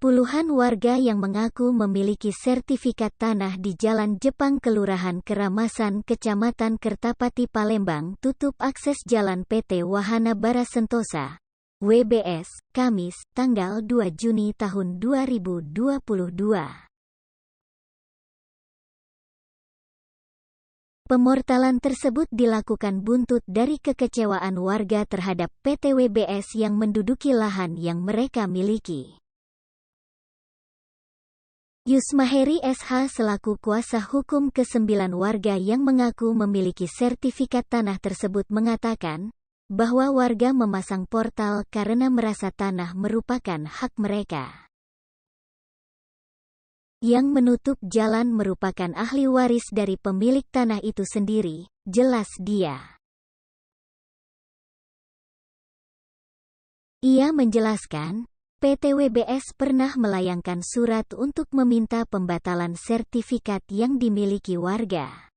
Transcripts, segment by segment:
Puluhan warga yang mengaku memiliki sertifikat tanah di Jalan Jepang Kelurahan Keramasan Kecamatan Kertapati Palembang tutup akses jalan PT Wahana Bara Sentosa, WBS, Kamis, tanggal 2 Juni tahun 2022. Pemortalan tersebut dilakukan buntut dari kekecewaan warga terhadap PT WBS yang menduduki lahan yang mereka miliki. Yusmaheri SH selaku kuasa hukum ke-9 warga yang mengaku memiliki sertifikat tanah tersebut mengatakan bahwa warga memasang portal karena merasa tanah merupakan hak mereka. Yang menutup jalan merupakan ahli waris dari pemilik tanah itu sendiri, jelas dia. Ia menjelaskan, PT WBS pernah melayangkan surat untuk meminta pembatalan sertifikat yang dimiliki warga.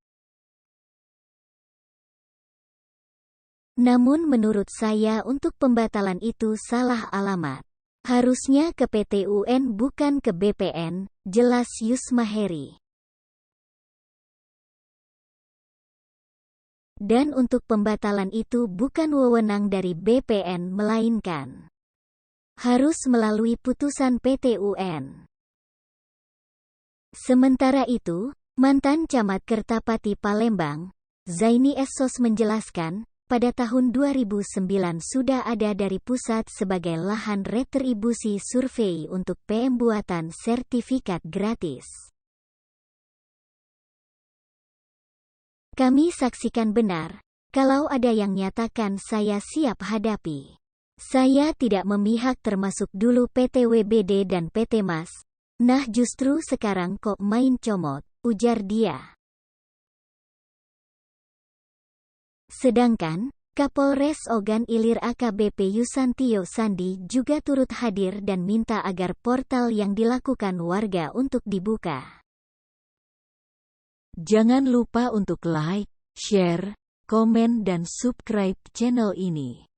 Namun menurut saya untuk pembatalan itu salah alamat. Harusnya ke PT UN bukan ke BPN, jelas Yusmaheri. Dan untuk pembatalan itu bukan wewenang dari BPN melainkan harus melalui putusan PT UN. Sementara itu, mantan Camat Kertapati Palembang, Zaini Essos menjelaskan, pada tahun 2009 sudah ada dari pusat sebagai lahan retribusi survei untuk pembuatan sertifikat gratis. Kami saksikan benar, kalau ada yang nyatakan saya siap hadapi. Saya tidak memihak termasuk dulu PT WBD dan PT Mas. Nah justru sekarang kok main comot, ujar dia. Sedangkan, Kapolres Ogan Ilir AKBP Yusantio Sandi juga turut hadir dan minta agar portal yang dilakukan warga untuk dibuka. Jangan lupa untuk like, share, komen dan subscribe channel ini.